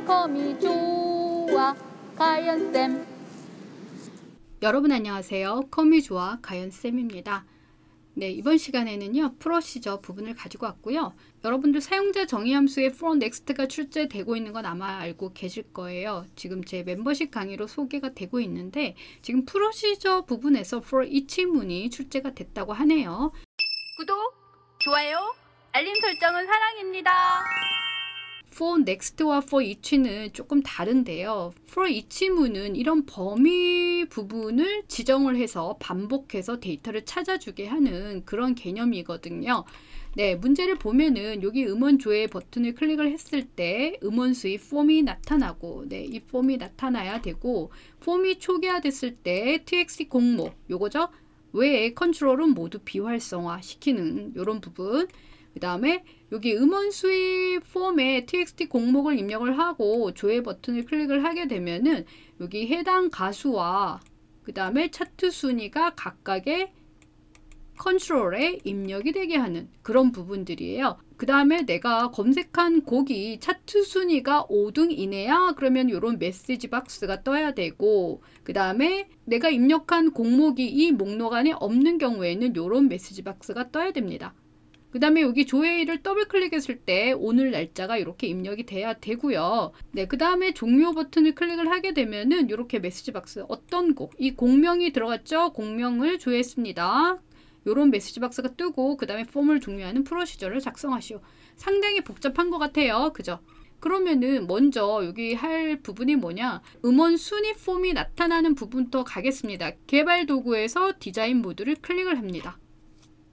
컴이 좋아 가연쌤. 여러분 안녕하세요. 컴이 좋아 가연쌤입니다. 네, 이번 시간에는요 프로시저 부분을 가지고 왔고요. 여러분들 사용자 정의 함수에 for next가 출제되고 있는 건 아마 알고 계실 거예요. 지금 제 멤버십 강의로 소개가 되고 있는데 지금 프로시저 부분에서 for each 문이 출제가 됐다고 하네요. 구독, 좋아요, 알림 설정은 사랑입니다. for next와 for each는 조금 다른데요. for each 문은 이런 범위 부분을 지정을 해서 반복해서 데이터를 찾아주게 하는 그런 개념이거든요. 네, 문제를 보면은 여기 음원 조회 버튼을 클릭을 했을 때 음원수의 폼이 나타나고, 네, 이 폼이 나타나야 되고, 폼이 초기화됐을 때 txt 공목, 요거죠? 외에 컨트롤은 모두 비활성화 시키는 요런 부분. 그 다음에 여기 음원 수입 폼에 txt 공목을 입력을 하고 조회 버튼을 클릭을 하게 되면은 여기 해당 가수와 그 다음에 차트 순위가 각각의 컨트롤에 입력이 되게 하는 그런 부분들이에요. 그 다음에 내가 검색한 곡이 차트 순위가 5등 이내야 그러면 이런 메시지 박스가 떠야 되고, 그 다음에 내가 입력한 곡목이 이 목록 안에 없는 경우에는 이런 메시지 박스가 떠야 됩니다. 그 다음에 여기 조회일을 더블 클릭했을 때 오늘 날짜가 이렇게 입력이 돼야 되고요. 네, 그 다음에 종료 버튼을 클릭을 하게 되면은 이렇게 메시지 박스 어떤 곡, 이 곡명이 들어갔죠? 곡명을 조회했습니다. 요런 메시지 박스가 뜨고 그 다음에 폼을 종료하는 프로시저를 작성하시오. 상당히 복잡한 것 같아요. 그죠? 그러면은 먼저 여기 할 부분이 뭐냐? 음원 순위 폼이 나타나는 부분부터 가겠습니다. 개발 도구에서 디자인 모드를 클릭을 합니다.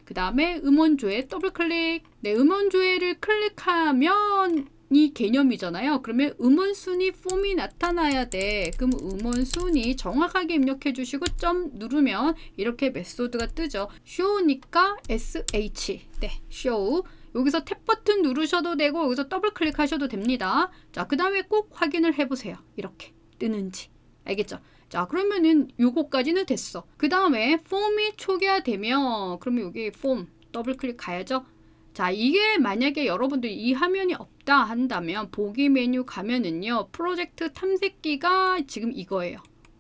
그 다음에 음원 조회 더블 클릭. 네, 음원 조회를 클릭하면 이 개념이잖아요. 그러면 음원 순위 폼이 나타나야 돼. 그럼 음원 순위 정확하게 입력해 주시고 점 누르면 이렇게 메소드가 뜨죠. show니까 sh. 네, show. 여기서 탭 버튼 누르셔도 되고 여기서 더블 클릭하셔도 됩니다. 자, 그 다음에 꼭 확인을 해보세요. 이렇게 뜨는지. 알겠죠? 자, 그러면은 요거까지는 됐어. 그 다음에 폼이 초기화되면 그러면 여기 폼 더블 클릭 가야죠. 자, 이게 만약에 여러분들 이 화면이 없다 한다면 보기 메뉴 가면은요 프로젝트 탐색기가 지금 이거예요.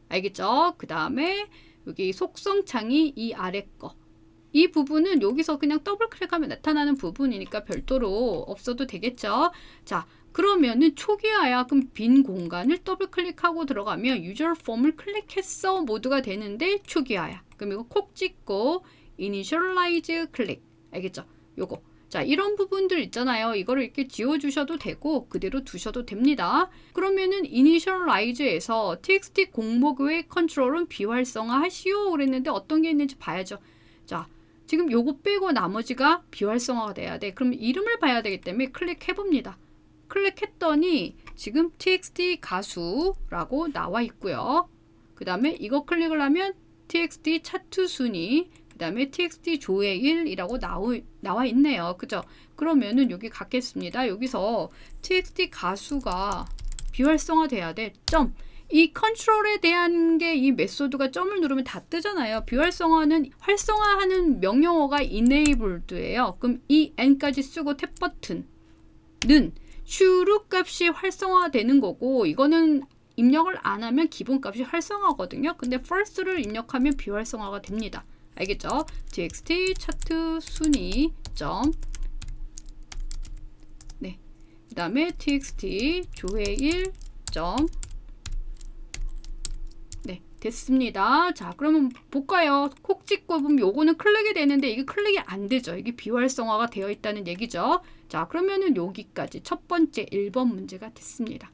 알겠죠? 그 다음에 여기 속성 창이 이 아래 거. 이 부분은 여기서 그냥 더블 클릭하면 나타나는 부분이니까 별도로 없어도 되겠죠? 자, 그러면은 초기화야. 그럼 빈 공간을 더블 클릭하고 들어가면 유저 폼을 클릭했어 모드가 되는데 초기화야. 그럼 이거 콕 찍고 이니셜라이즈 클릭. 알겠죠? 요거. 자, 이런 부분들 있잖아요. 이거를 이렇게 지워주셔도 되고 그대로 두셔도 됩니다. 그러면은 이니셜라이즈에서 txt 공목 외 컨트롤은 비활성화 하시오 그랬는데 어떤 게 있는지 봐야죠. 자, 지금 요거 빼고 나머지가 비활성화가 돼야 돼. 그럼 이름을 봐야 되기 때문에 클릭해 봅니다. 클릭했더니 지금 txt 가수라고 나와 있고요. 그 다음에 이거 클릭을 하면 txt 차트 순위, 그 다음에 txt 조회일이라고 나와 있네요. 그죠? 그러면은 여기 갖겠습니다. 여기서 txt 가수가 비활성화 돼야 돼. 점. 이 컨트롤에 대한 게 이 메소드가 점을 누르면 다 뜨잖아요. 비활성화는 활성화하는 명령어가 enabled예요. 그럼 이 n까지 쓰고 탭 버튼은 true 값이 활성화되는 거고 이거는 입력을 안 하면 기본 값이 활성화거든요. 근데 first를 입력하면 비활성화가 됩니다. 알겠죠? txt 차트 순위 점. 네. 그 다음에 txt 조회일 점. 네, 됐습니다. 자, 그러면 볼까요? 콕 찍고 보면 요거는 클릭이 되는데 이게 클릭이 안 되죠. 이게 비활성화가 되어 있다는 얘기죠. 자, 그러면은 여기까지 첫 번째 1번 문제가 됐습니다.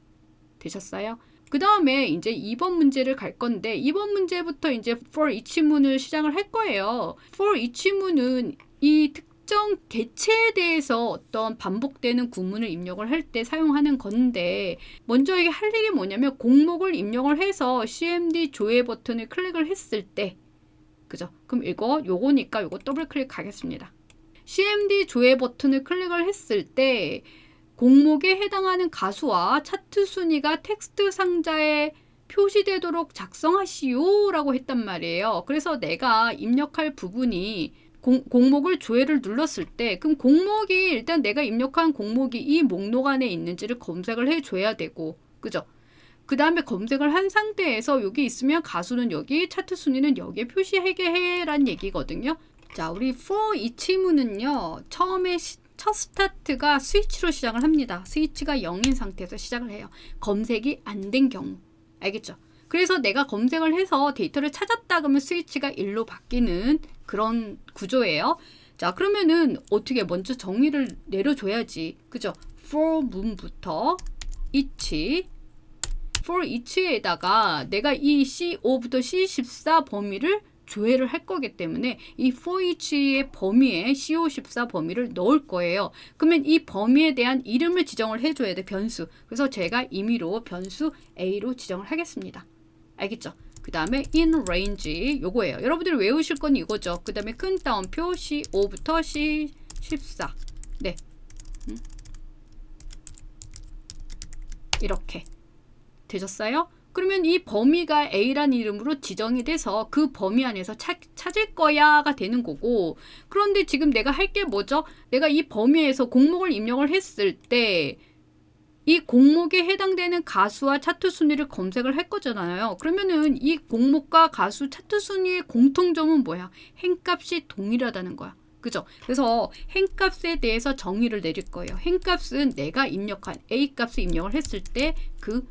되셨어요? 그 다음에 이제 2번 문제를 갈 건데 2번 문제부터 이제 for each 문을 시작을 할 거예요. for each 문은 이 특정 개체에 대해서 어떤 반복되는 구문을 입력을 할 때 사용하는 건데 먼저 이게 할 일이 뭐냐면 곡목을 입력을 해서 cmd 조회 버튼을 클릭을 했을 때 그죠? 그럼 요거니까 요거 더블 클릭 하겠습니다. cmd 조회 버튼을 클릭을 했을 때 곡목에 해당하는 가수와 차트 순위가 텍스트 상자에 표시되도록 작성하시오 라고 했단 말이에요. 그래서 내가 입력할 부분이 곡목을 조회를 눌렀을 때 그럼 곡목이 일단 내가 입력한 곡목이 이 목록 안에 있는지를 검색을 해줘야 되고 그죠? 그 다음에 검색을 한 상태에서 여기 있으면 가수는 여기, 차트 순위는 여기에 표시하게 해란 얘기거든요. 자, 우리 for each문은요. 처음에 첫 스타트가 스위치로 시작을 합니다. 스위치가 0인 상태에서 시작을 해요. 검색이 안 된 경우. 알겠죠? 그래서 내가 검색을 해서 데이터를 찾았다 그러면 스위치가 1로 바뀌는 그런 구조예요. 자, 그러면은 어떻게 먼저 정의를 내려줘야지. 그죠? for 문부터 each, for each에다가 내가 이 C5부터 C14 범위를 조회를 할 거기 때문에 이 for each의 범위에 CO14 범위를 넣을 거예요. 그러면 이 범위에 대한 이름을 지정을 해줘야 돼. 변수. 그래서 제가 임의로 변수 A로 지정을 하겠습니다. 알겠죠? 그 다음에 in range 요거예요. 여러분들이 외우실 건 이거죠. 그 다음에 큰 따옴표 C5부터 C14. 네. 이렇게 되셨어요? 그러면 이 범위가 A라는 이름으로 지정이 돼서 그 범위 안에서 찾을 거야가 되는 거고, 그런데 지금 내가 할 게 뭐죠? 내가 이 범위에서 공목을 입력을 했을 때 이 공목에 해당되는 가수와 차트 순위를 검색을 할 거잖아요. 그러면은 이 공목과 가수 차트 순위의 공통점은 뭐야? 행값이 동일하다는 거야. 그죠? 그래서 행값에 대해서 정의를 내릴 거예요. 행값은 내가 입력한 A값을 입력을 했을 때 그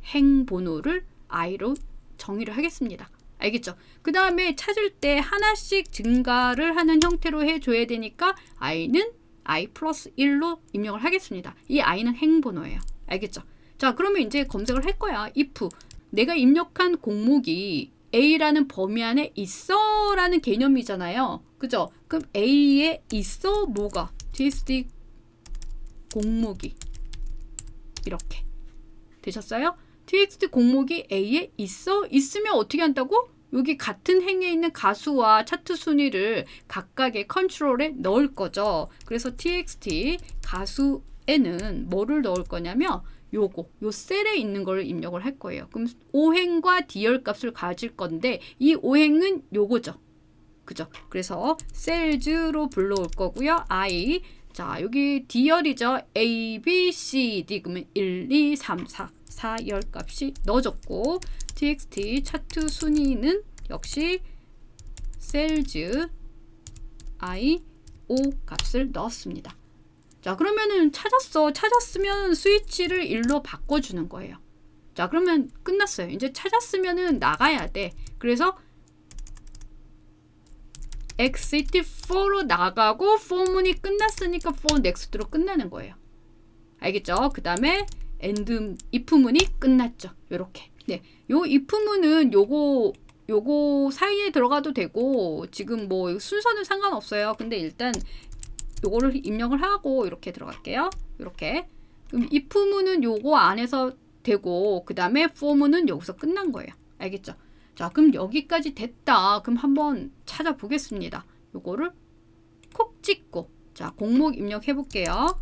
행번호를 i로 정의를 하겠습니다. 알겠죠? 그 다음에 찾을 때 하나씩 증가를 하는 형태로 해줘야 되니까 i는 i 플러스 1로 입력을 하겠습니다. 이 i는 행번호예요. 알겠죠? 자, 그러면 이제 검색을 할 거야. if 내가 입력한 공목이 A라는 범위 안에 있어 라는 개념이잖아요. 그죠? 그럼 A에 있어 뭐가? txt 공목이 이렇게 되셨어요? txt 공목이 A에 있어? 있으면 어떻게 한다고? 여기 같은 행에 있는 가수와 차트 순위를 각각의 컨트롤에 넣을 거죠. 그래서 txt 가수에는 뭐를 넣을 거냐면 요거, 요 셀에 있는 걸 입력을 할 거예요. 그럼 오행과 dl 값을 가질 건데 이 오행은 요거죠. 그죠? 그래서 셀즈로 불러올 거고요. i 자, 여기 dl이죠. a, b, c, d 그러면 1, 2, 3, 4 열 값이 넣어졌고 txt 차트 순위는 역시 셀즈 i, o 값을 넣었습니다. 자, 그러면은 찾았으면 스위치를 1로 바꿔주는 거예요. 자, 그러면 끝났어요. 이제 찾았으면은 나가야 돼. 그래서 exit 4로 나가고 for문이 끝났으니까 for next로 끝나는 거예요. 알겠죠? 그 다음에 and if문이 끝났죠. 요렇게. 네. 요 if문은 요거 사이에 들어가도 되고 지금 뭐 순서는 상관없어요. 근데 일단 요거를 입력을 하고 이렇게 들어갈게요. 이렇게. 그럼 if문은 요거 안에서 되고 그 다음에 for문은 여기서 끝난 거예요. 알겠죠? 자, 그럼 여기까지 됐다. 그럼 한번 찾아보겠습니다. 요거를 콕 찍고 자, 공목 입력해 볼게요.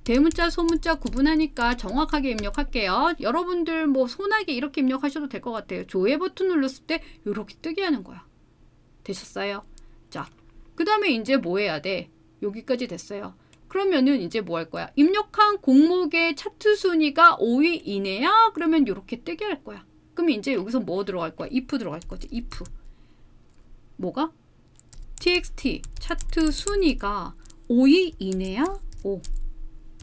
대문자, 소문자 구분하니까 정확하게 입력할게요. 여러분들 뭐 손하게 이렇게 입력하셔도 될 것 같아요. 조회 버튼 눌렀을 때 이렇게 뜨게 하는 거야. 되셨어요? 자, 그 다음에 이제 뭐 해야 돼? 여기까지 됐어요. 그러면은 이제 뭐 할 거야? 입력한 공목의 차트 순위가 5위 이내야? 그러면 이렇게 뜨게 할 거야. 그럼 이제 여기서 뭐 들어갈 거야? if 들어갈 거지. if. 뭐가? txt 차트 순위가 5위 이내야? 5.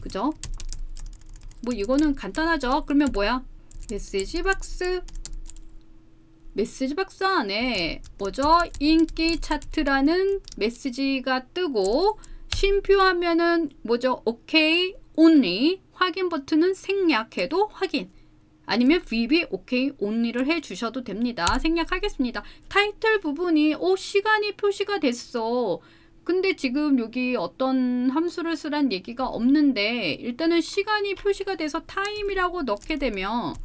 그죠? 뭐 이거는 간단하죠. 그러면 뭐야? 메시지 박스 안에 뭐죠? 인기 차트라는 메시지가 뜨고 쉼표하면은 뭐죠? 오케이, only 확인 버튼은 생략해도 확인 아니면 VB 오케이, only를 해주셔도 됩니다. 생략하겠습니다. 타이틀 부분이 시간이 표시가 됐어. 근데 지금 여기 어떤 함수를 쓰란 얘기가 없는데 일단은 시간이 표시가 돼서 time이라고 넣게 되면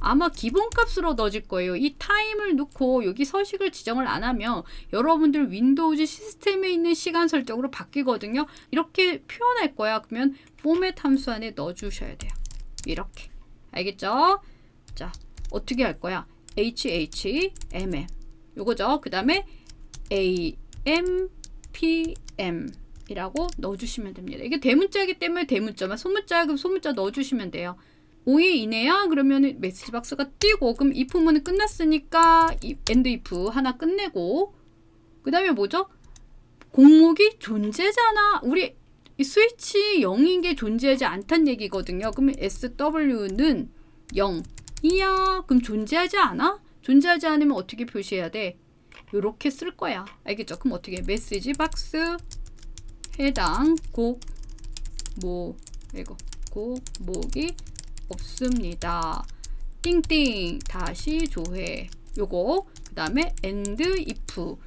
아마 기본값으로 넣어질 거예요. 이 time을 넣고 여기 서식을 지정을 안 하면 여러분들 윈도우즈 시스템에 있는 시간 설정으로 바뀌거든요. 이렇게 표현할 거야. 그러면 format 함수 안에 넣어주셔야 돼요. 이렇게. 알겠죠? 자, 어떻게 할 거야? HHMM 요거죠. 그 다음에 AM PM이라고 넣어주시면 됩니다. 이게 대문자이기 때문에 대문자만 소문자 넣어주시면 돼요. 5일 이내야? 그러면 메시지 박스가 띄고, 그럼 if문은 끝났으니까 end if 하나 끝내고, 그 다음에 뭐죠? 공목이 존재잖아. 우리 이 스위치 0인 게 존재하지 않다는 얘기거든요. 그러면 SW는 0이야. 그럼 존재하지 않아? 존재하지 않으면 어떻게 표시해야 돼? 요렇게 쓸 거야. 알겠죠? 그럼 어떻게? 메시지 박스 해당 곡목이 없습니다. 띵띵 다시 조회. 요거 그 다음에 end if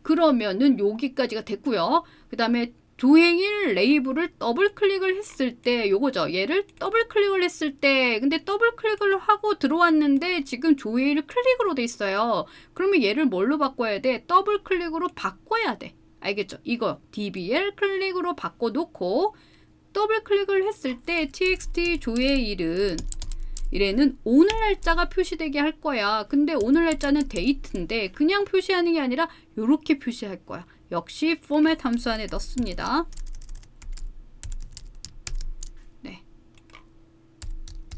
그러면은 여기까지가 됐고요. 그 다음에 조행일 레이블을 더블 클릭을 했을 때 요거죠. 얘를 더블 클릭을 했을 때 근데 더블 클릭을 하고 들어왔는데 지금 조행일 클릭으로 돼 있어요. 그러면 얘를 뭘로 바꿔야 돼? 더블 클릭으로 바꿔야 돼. 알겠죠? 이거 dbl 클릭으로 바꿔놓고 더블 클릭을 했을 때 txt 조회일은 이래는 오늘 날짜가 표시되게 할 거야. 근데 오늘 날짜는 데이트인데 그냥 표시하는 게 아니라 이렇게 표시할 거야. 역시 포맷 함수 안에 넣습니다. 네.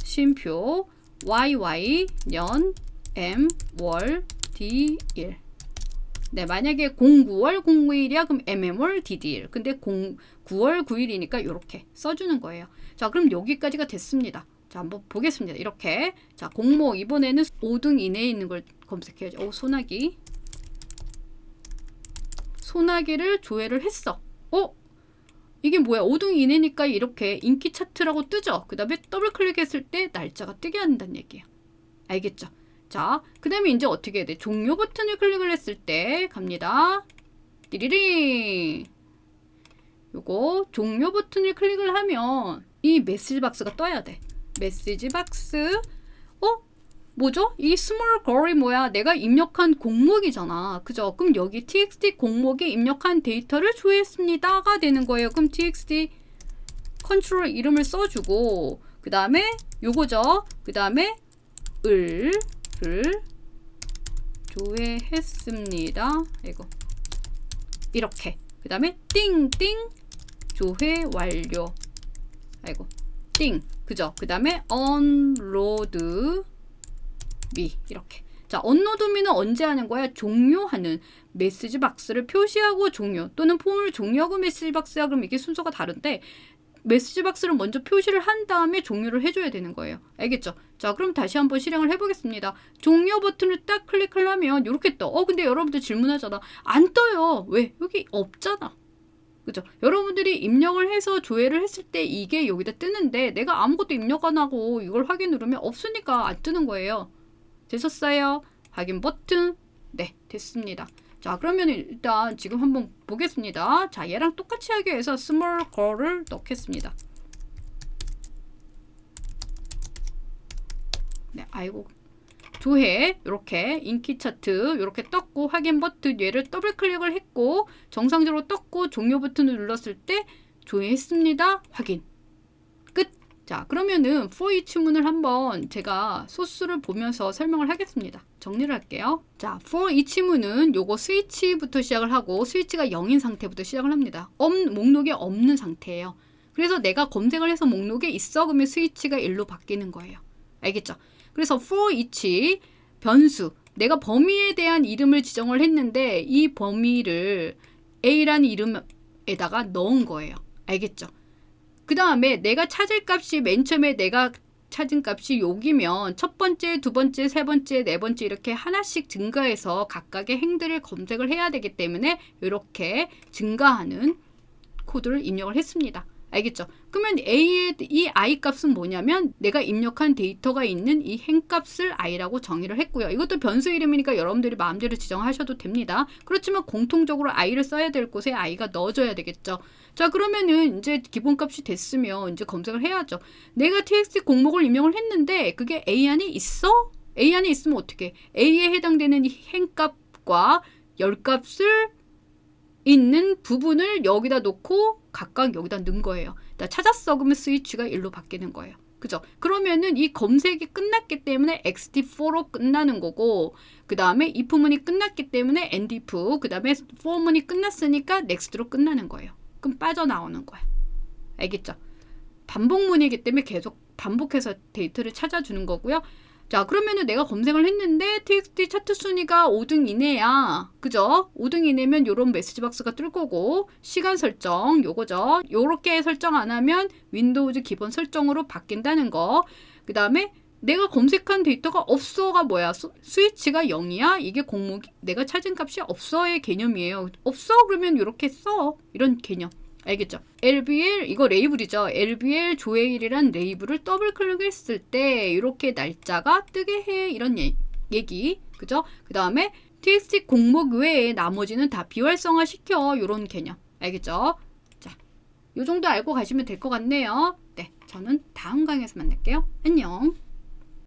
쉼표 yy 년 m 월 d1 네, 만약에 09월 09일이야 그럼 mm월 dd1 근데 9월 9일이니까 이렇게 써주는 거예요. 자, 그럼 여기까지가 됐습니다. 자, 한번 보겠습니다. 이렇게. 자, 공모 이번에는 5등 이내에 있는 걸 검색해야죠. 소나기. 소나기를 조회를 했어. 이게 뭐야? 5등 이내니까 이렇게 인기 차트라고 뜨죠. 그 다음에 더블 클릭했을 때 날짜가 뜨게 한다는 얘기예요. 알겠죠? 자, 그 다음에 이제 어떻게 해야 돼? 종료 버튼을 클릭을 했을 때 갑니다. 띠리링. 요거 종료 버튼을 클릭을 하면 이 메시지 박스가 떠야 돼. 메시지 박스. 뭐죠? 이 스몰 걸이 뭐야? 내가 입력한 공목이잖아. 그죠? 그럼 여기 txt 공목에 입력한 데이터를 조회했습니다가 되는 거예요. 그럼 txt 컨트롤 이름을 써주고 그 다음에 요거죠. 그 다음에 을 조회했습니다. 이거 이렇게 그 다음에 띵띵 조회 완료. 아이고 띵 그죠? 그 다음에 언로드 미 이렇게. 자, 언로드 미는 언제 하는 거야? 종료하는 메시지 박스를 표시하고 종료 또는 폼을 종료하고 메시지 박스야. 그럼 이게 순서가 다른데 메시지 박스를 먼저 표시를 한 다음에 종료를 해줘야 되는 거예요. 알겠죠? 자, 그럼 다시 한번 실행을 해보겠습니다. 종료 버튼을 딱 클릭을 하면 이렇게 떠. 근데 여러분들 질문하잖아. 안 떠요. 왜? 여기 없잖아. 그죠? 여러분들이 입력을 해서 조회를 했을 때 이게 여기다 뜨는데 내가 아무것도 입력 안 하고 이걸 확인 누르면 없으니까 안 뜨는 거예요. 되셨어요? 확인 버튼. 네, 됐습니다. 자, 그러면 일단 지금 한번 보겠습니다. 자, 얘랑 똑같이 하기 위해서 스몰 걸을 넣겠습니다. 네, 아이고. 조회, 이렇게 인기 차트 이렇게 떴고 확인 버튼 얘를 더블 클릭을 했고 정상적으로 떴고 종료 버튼을 눌렀을 때 조회했습니다. 확인. 끝. 자, 그러면은 for each 문을 한번 제가 소스를 보면서 설명을 하겠습니다. 정리를 할게요. 자, for each 문은 요거 스위치부터 시작을 하고 스위치가 0인 상태부터 시작을 합니다. 목록에 없는 상태예요. 그래서 내가 검색을 해서 목록에 있어 그러면 스위치가 1로 바뀌는 거예요. 알겠죠? 그래서 for each 변수 내가 범위에 대한 이름을 지정을 했는데 이 범위를 A라는 이름에다가 넣은 거예요. 알겠죠? 그 다음에 내가 찾을 값이 맨 처음에 내가 찾은 값이 여기면 첫 번째, 두 번째, 세 번째, 네 번째 이렇게 하나씩 증가해서 각각의 행들을 검색을 해야 되기 때문에 이렇게 증가하는 코드를 입력을 했습니다. 알겠죠? 그러면 A의 이 I 값은 뭐냐면 내가 입력한 데이터가 있는 이 행값을 I라고 정의를 했고요. 이것도 변수 이름이니까 여러분들이 마음대로 지정하셔도 됩니다. 그렇지만 공통적으로 I를 써야 될 곳에 I가 넣어줘야 되겠죠. 자, 그러면은 이제 기본값이 됐으면 이제 검색을 해야죠. 내가 txt 공목을 입력을 했는데 그게 A 안에 있어? A 안에 있으면 어떻게? A에 해당되는 이 행값과 열값을 있는 부분을 여기다 놓고 각각 여기다 넣은 거예요. 찾았어 그러면 스위치가 1로 바뀌는 거예요. 그죠? 그러면은 이 검색이 끝났기 때문에 ext4로 끝나는 거고 그 다음에 if문이 끝났기 때문에 endif 그 다음에 for문이 끝났으니까 next로 끝나는 거예요. 그럼 빠져나오는 거야. 알겠죠? 반복문이기 때문에 계속 반복해서 데이터를 찾아주는 거고요. 자, 그러면은 내가 검색을 했는데 txt 차트 순위가 5등 이내야. 그죠? 5등 이내면 요런 메시지 박스가 뜰 거고, 시간 설정 요거죠. 요렇게 설정 안 하면 윈도우즈 기본 설정으로 바뀐다는 거. 그 다음에 내가 검색한 데이터가 없어가 뭐야? 스위치가 0이야? 이게 공목이 내가 찾은 값이 없어의 개념이에요. 없어? 그러면 이렇게 써. 이런 개념. 알겠죠? LBL 이거 레이블이죠. LBL 조회일이란 레이블을 더블 클릭했을 때 이렇게 날짜가 뜨게 해. 이런 얘기. 그죠? 그 다음에 txt 공목 외에 나머지는 다 비활성화 시켜. 이런 개념. 알겠죠? 자, 요 정도 알고 가시면 될 것 같네요. 네, 저는 다음 강의에서 만날게요. 안녕.